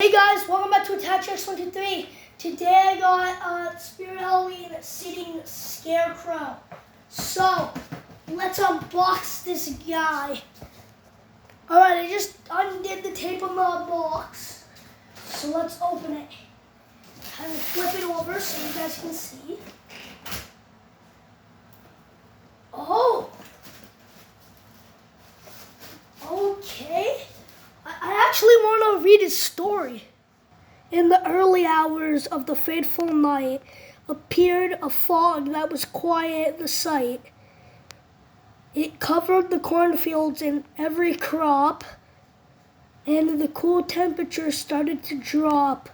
Hey guys, welcome back to Attack Checks 123. Today I got Spirit Halloween Sitting Scarecrow. So, let's unbox this guy. Alright, I just undid the tape on the box. So let's open it. Kind of flip it over so you guys can see. Oh! Okay. I actually want to read his story. In the early hours of the fateful night appeared a fog that was quiet the sight. It covered the cornfields and every crop, and the cool temperature started to drop.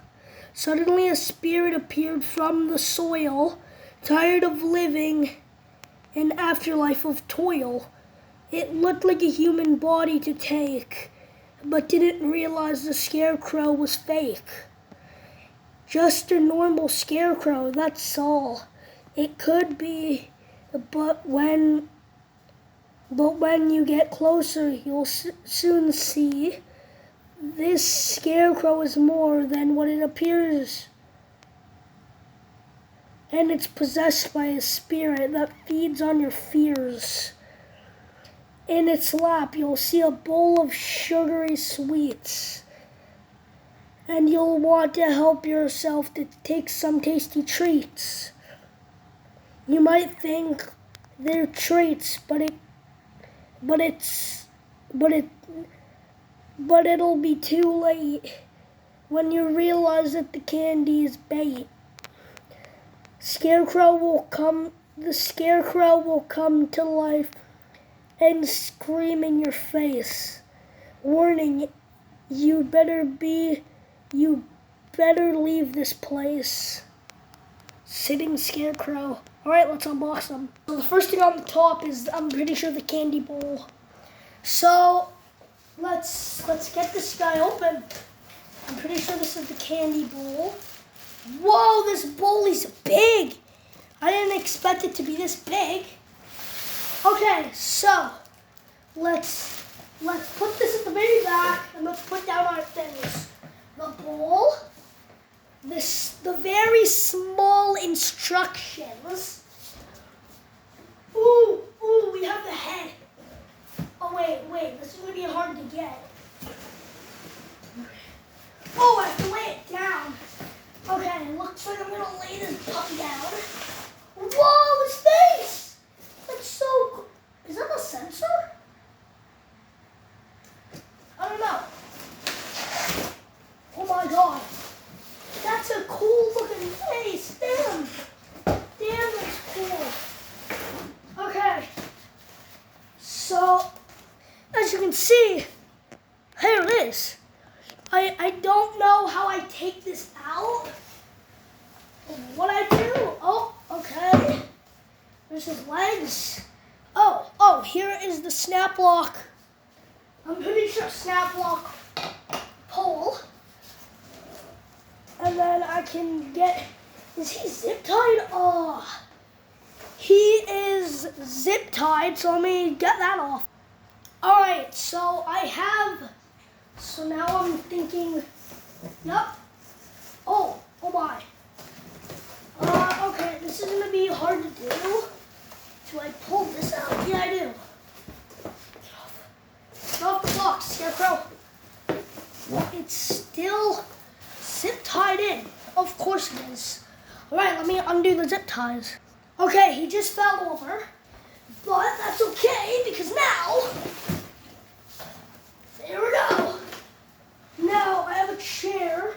Suddenly a spirit appeared from the soil, tired of living an afterlife of toil. It looked like a human body to take, but didn't realize the scarecrow was fake. Just a normal scarecrow, that's all. It could be, but when you get closer, you'll soon see this scarecrow is more than what it appears. And it's possessed by a spirit that feeds on your fears. In its lap, you'll see a bowl of sugary sweets. And you'll want to help yourself to take some tasty treats. You might think they're treats, but it'll be too late when you realize that the candy is bait. The scarecrow will come to life and scream in your face. Warning, you better leave this place. Sitting Scarecrow. Alright, let's unbox them. So the first thing on the top is, I'm pretty sure, the candy bowl. So let's get this guy open. I'm pretty sure this is the candy bowl. Whoa, this bowl is big. I didn't expect it to be this big. Okay, so let's put this at the very back and let's put down our things. The bowl, the very small instructions. Ooh, we have the head. Oh wait, this is gonna be hard to get. Oh, I have to lay it down. Okay, looks like I'm gonna lay this puppy down. Whoa, his face! That's so cool. Is that a sensor? I don't know. Oh my god. That's a cool looking face. Damn, that's cool. Okay. So, as you can see, here it is. I don't know how I take this out. What I do? Oh, okay. There's his legs. Oh, here is the snap lock. I'm pretty sure snap lock pole. And then I can get, is he zip tied? Oh, he is zip tied, so let me get that off. All right, so now I'm thinking, yep. Oh my. Okay, this is gonna be hard to do. Do I pull this out? Yeah, I do. Get off the box, Scarecrow. It's still zip tied in. Of course it is. All right, let me undo the zip ties. Okay, he just fell over, but that's okay because now, there we go. Now I have a chair,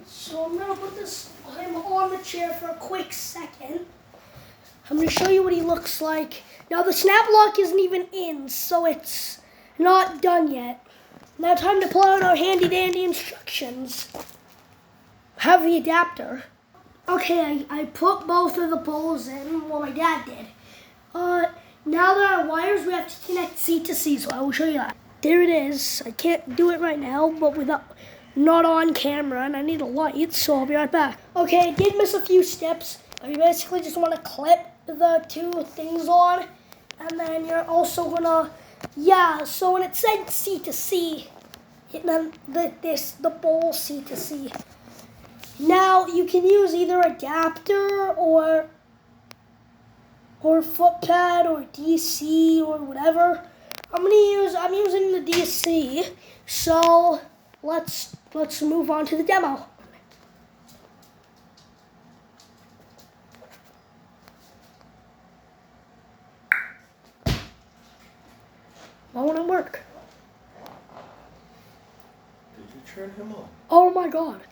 so I'm gonna put him on the chair for a quick second. I'm gonna show you what he looks like. Now the snap lock isn't even in, so it's not done yet. Now time to pull out our handy dandy instructions. Have the adapter. Okay, I put both of the poles in, well my dad did. Now there are wires, we have to connect C to C, so I will show you that. There it is. I can't do it right now, but not on camera, and I need a light, so I'll be right back. Okay, I did miss a few steps. You basically just want to clip the two things on, and then you're also gonna, so when it said C to C, And then the bowl C to C. Now you can use either adapter or footpad or DC or whatever. I'm using the DC. So let's move on to the demo. Why won't it work? Did you turn him on? Oh my god.